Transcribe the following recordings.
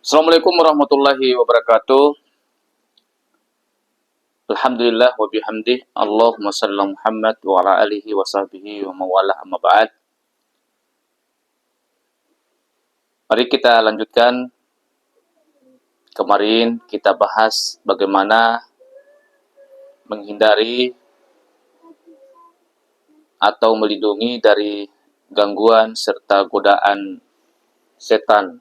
Assalamualaikum warahmatullahi wabarakatuh. Alhamdulillah wa bihamdih. Allahumma salli ala Muhammad wa ala alihi wa sahbihi wa mawalah amma ba'd. Mari kita lanjutkan. Kemarin kita bahas bagaimana menghindari atau melindungi dari gangguan serta godaan setan.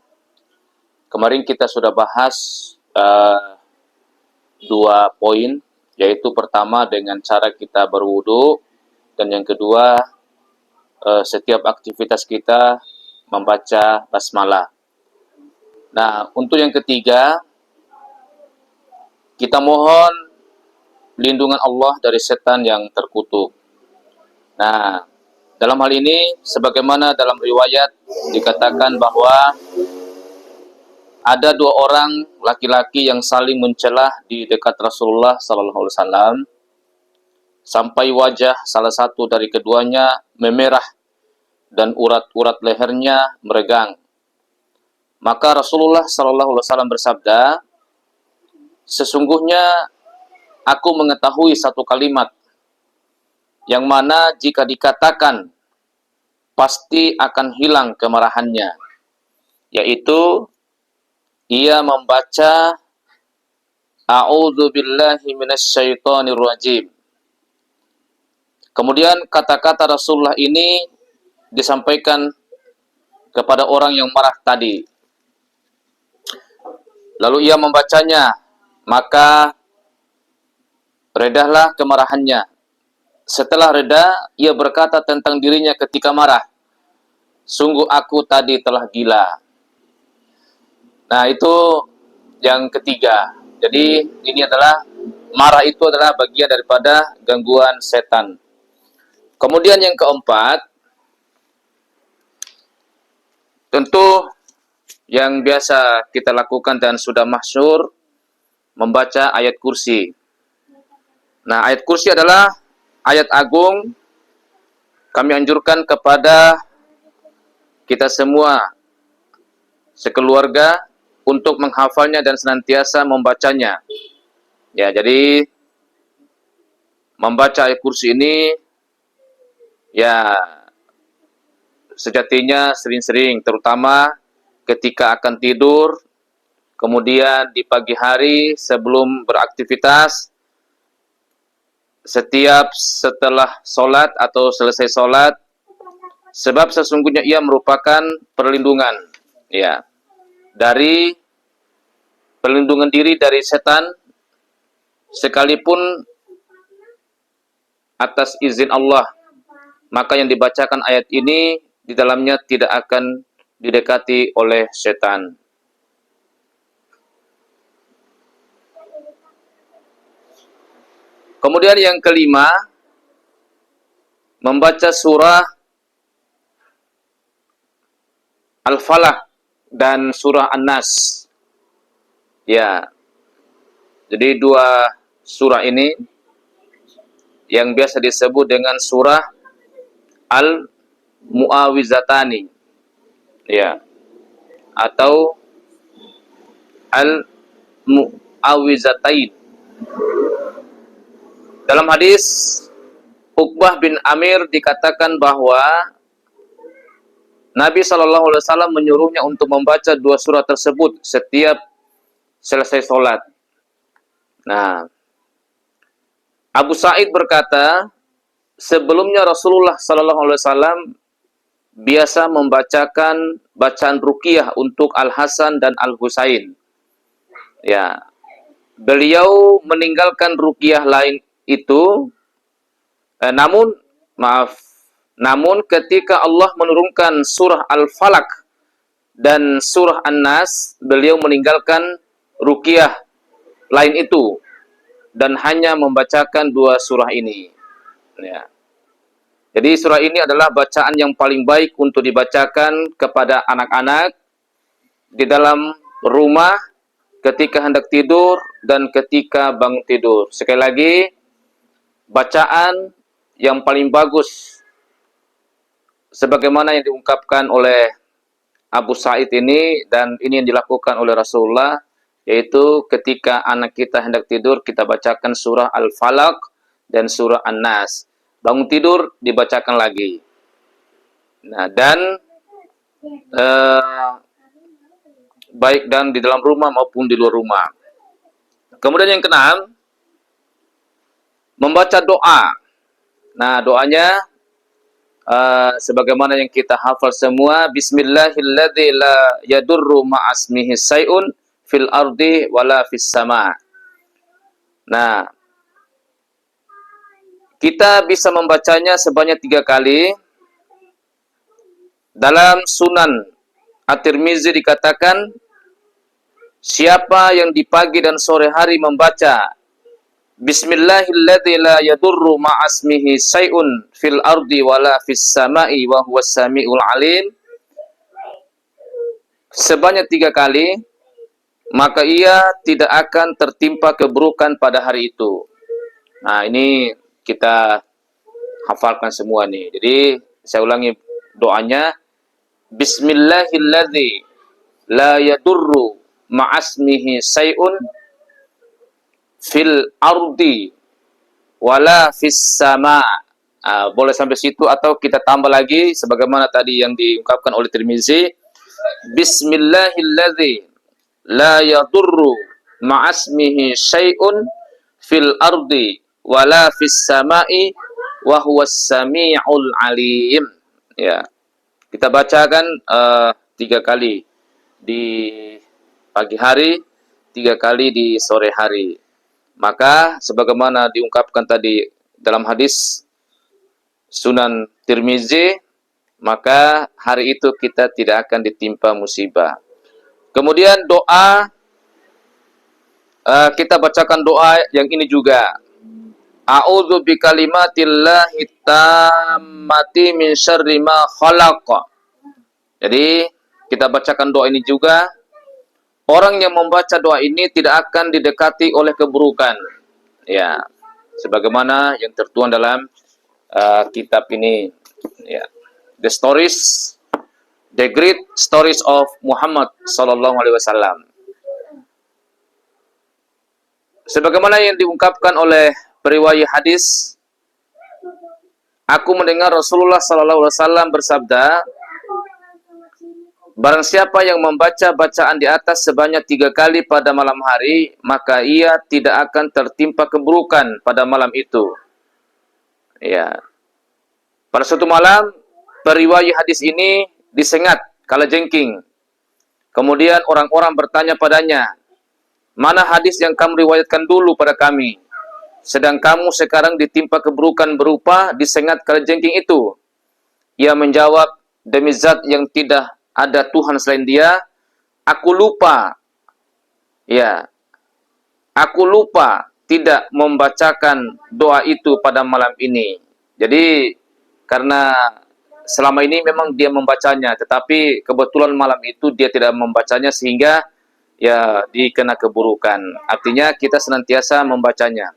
Kemarin kita sudah bahas dua poin, yaitu pertama dengan cara kita berwudu, dan yang kedua setiap aktivitas kita membaca basmalah. Nah, untuk yang ketiga, kita mohon lindungan Allah dari setan yang terkutuk. Nah, dalam hal ini, sebagaimana dalam riwayat dikatakan bahwa ada dua orang laki-laki yang saling mencelah di dekat Rasulullah SAW, sampai wajah salah satu dari keduanya memerah dan urat-urat lehernya meregang. Maka Rasulullah SAW bersabda, "Sesungguhnya aku mengetahui satu kalimat yang mana jika dikatakan pasti akan hilang kemarahannya, yaitu ia membaca A'udzubillahi minasyaitonir rajim." Kemudian kata-kata Rasulullah ini disampaikan kepada orang yang marah tadi. Lalu ia membacanya, maka redahlah kemarahannya. Setelah reda, ia berkata tentang dirinya ketika marah, "Sungguh aku tadi telah gila." Nah, itu yang ketiga. Jadi ini adalah marah, itu adalah bagian daripada gangguan setan. Kemudian yang keempat, tentu yang biasa kita lakukan dan sudah masyhur, membaca ayat kursi. Nah, ayat kursi adalah ayat agung. Kami anjurkan kepada kita semua sekeluarga untuk menghafalnya dan senantiasa membacanya. Ya, jadi membaca ayat kursi ini ya sejatinya sering-sering, terutama ketika akan tidur, kemudian di pagi hari sebelum beraktivitas, setiap setelah sholat atau selesai sholat, sebab sesungguhnya ia merupakan perlindungan, ya, dari perlindungan diri dari setan, sekalipun atas izin Allah. Maka yang dibacakan ayat ini di dalamnya tidak akan didekati oleh setan. Kemudian yang kelima, membaca surah Al-Falaq dan surah An-Nas. Ya, jadi dua surah ini yang biasa disebut dengan surah Al-Mu'awwizatani, ya, atau Al-Mu'awwizatain. Dalam hadis Uqbah bin Amir dikatakan bahwa Nabi SAW menyuruhnya untuk membaca dua surah tersebut setiap selesai sholat. Nah, Abu Sa'id berkata, sebelumnya Rasulullah SAW biasa membacakan bacaan ruqyah untuk Al-Hasan dan Al-Husain. Ya, beliau meninggalkan ruqyah lain itu, namun ketika Allah menurunkan surah Al-Falaq dan surah An-Nas, beliau meninggalkan ruqyah lain itu dan hanya membacakan dua surah ini. Ya. Jadi surah ini adalah bacaan yang paling baik untuk dibacakan kepada anak-anak di dalam rumah, ketika hendak tidur dan ketika bangun tidur. Sekali lagi, bacaan yang paling bagus sebagaimana yang diungkapkan oleh Abu Sa'id ini, dan ini yang dilakukan oleh Rasulullah, yaitu ketika anak kita hendak tidur, kita bacakan surah Al-Falaq dan surah An-Nas. Bangun tidur, dibacakan lagi. Nah, dan baik dan di dalam rumah maupun di luar rumah. Kemudian yang keenam, membaca doa. Nah, doanya sebagaimana yang kita hafal semua, Bismillahilladzi la yadurru ma'asmihi say'un fil ardi wala fis sama. Nah, kita bisa membacanya sebanyak 3 kali. Dalam Sunan At-Tirmizi dikatakan, siapa yang di pagi dan sore hari membaca Bismillahilladzi la yadurru ma'asmihi say'un fil ardi wala fis sama'i wa huwas sami'ul alim sebanyak 3 kali, maka ia tidak akan tertimpa keburukan pada hari itu. Nah, ini kita hafalkan semua nih. Jadi saya ulangi doanya, Bismillahilladzi la yadurru ma'asmihi say'un fil ardi wala fis sama. Boleh sampai situ atau kita tambah lagi sebagaimana tadi yang diungkapkan oleh Tirmizi, Bismillahilladzi la yadurru ma'asmihi syai'un fil ardi wala fis sama'i wa huwas sami'ul alim. Ya. Kita bacakan 3 kali di pagi hari, 3 kali di sore hari. Maka sebagaimana diungkapkan tadi dalam hadis Sunan Tirmizi, maka hari itu kita tidak akan ditimpa musibah. Kemudian doa, kita bacakan doa yang ini juga. A'udzu bikalimatillahi tammati min syarri ma khalaq. Jadi kita bacakan doa ini juga. Orang yang membaca doa ini tidak akan didekati oleh keburukan. Ya, sebagaimana yang tertuang dalam kitab ini. Ya, the great stories of Muhammad sallallahu alaihi wasallam. Sebagaimana yang diungkapkan oleh periwayat hadis, aku mendengar Rasulullah sallallahu alaihi wasallam bersabda, barang siapa yang membaca bacaan di atas sebanyak 3 kali pada malam hari, maka ia tidak akan tertimpa keburukan pada malam itu. Ya. Pada suatu malam, periwayat hadis ini disengat kalajengking. Kemudian orang-orang bertanya padanya, mana hadis yang kamu riwayatkan dulu pada kami? Sedang kamu sekarang ditimpa keburukan berupa disengat kalajengking itu. Ia menjawab, demi zat yang tidak ada Tuhan selain Dia, aku lupa. Ya, aku lupa tidak membacakan doa itu pada malam ini. Jadi karena selama ini memang dia membacanya, tetapi kebetulan malam itu dia tidak membacanya sehingga ya dikena keburukan. Artinya kita senantiasa membacanya.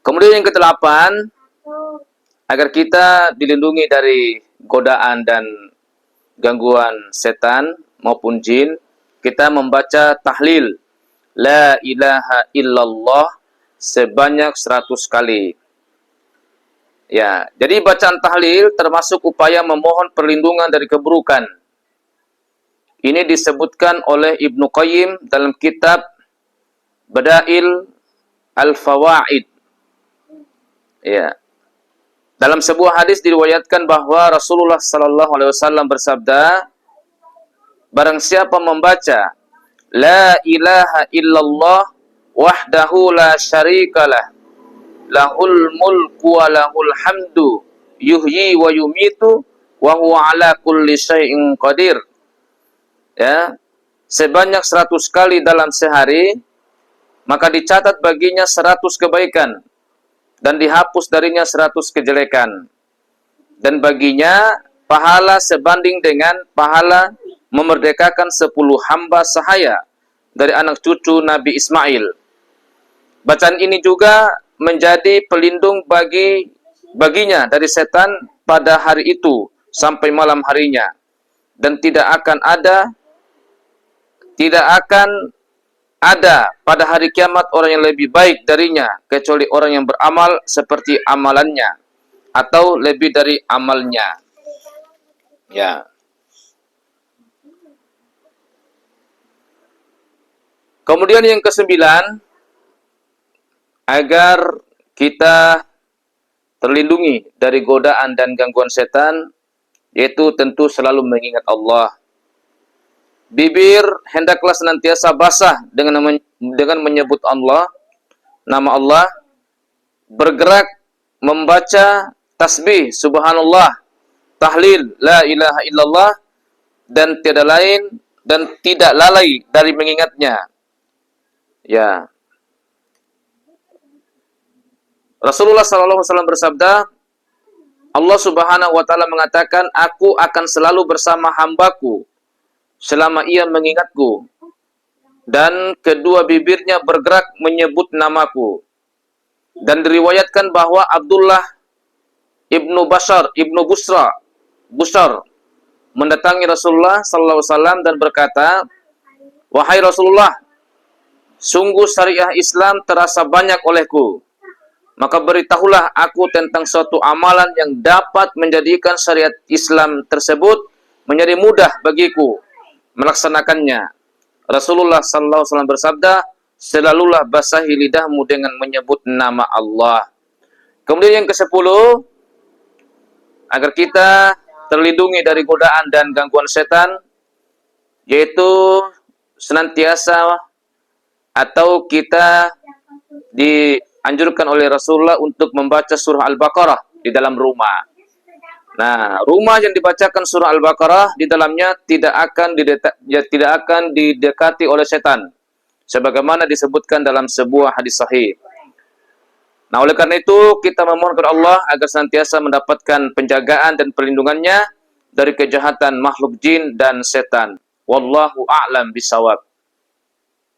Kemudian yang ke-8, agar kita dilindungi dari godaan dan gangguan setan maupun jin, kita membaca tahlil la ilaha illallah sebanyak 100 kali. Ya, jadi bacaan tahlil termasuk upaya memohon perlindungan dari keburukan. Ini disebutkan oleh Ibnu Qayyim dalam kitab Badail Al-Fawaid. Ya. Dalam sebuah hadis diriwayatkan bahwa Rasulullah sallallahu alaihi wasallam bersabda, barang siapa membaca la ilaha illallah wahdahu la syarikalah lahul mulku wa lahul hamdu yuhyi wa yumitu wa huwa ala kulli syai'in qadir. Ya, sebanyak 100 kali dalam sehari, maka dicatat baginya 100 kebaikan dan dihapus darinya 100 kejelekan. Dan baginya pahala sebanding dengan pahala memerdekakan 10 hamba sahaya dari anak cucu Nabi Ismail. Bacaan ini juga menjadi pelindung baginya dari setan pada hari itu sampai malam harinya. dan tidak akan ada pada hari kiamat orang yang lebih baik darinya kecuali orang yang beramal seperti amalannya atau lebih dari amalnya. Ya. Kemudian yang kesembilan, agar kita terlindungi dari godaan dan gangguan setan, yaitu tentu selalu mengingat Allah. Bibir hendaklah senantiasa basah dengan menyebut Allah, nama Allah, bergerak membaca tasbih subhanallah, tahlil la ilaha illallah, dan tiada lain dan tidak lalai dari mengingatnya. Ya. Rasulullah SAW bersabda, Allah Subhanahu wa taala mengatakan, aku akan selalu bersama hambaku selama ia mengingatku, dan kedua bibirnya bergerak menyebut namaku. Dan diriwayatkan bahwa Abdullah ibnu Busar mendatangi Rasulullah SAW dan berkata, wahai Rasulullah, sungguh syariah Islam terasa banyak olehku. Maka beritahulah aku tentang suatu amalan yang dapat menjadikan syariat Islam tersebut menjadi mudah bagiku melaksanakannya. Rasulullah SAW bersabda, selalulah basahi lidahmu dengan menyebut nama Allah. Kemudian yang ke-10, agar kita terlindungi dari godaan dan gangguan setan, yaitu senantiasa atau kita dianjurkan oleh Rasulullah untuk membaca surah Al-Baqarah di dalam rumah. Nah, rumah yang dibacakan surah Al-Baqarah di dalamnya tidak akan didekati oleh setan, sebagaimana disebutkan dalam sebuah hadis sahih. Nah, oleh karena itu kita memohon kepada Allah agar senantiasa mendapatkan penjagaan dan perlindungannya dari kejahatan makhluk jin dan setan. Wallahu a'lam bishawab.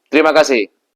Terima kasih.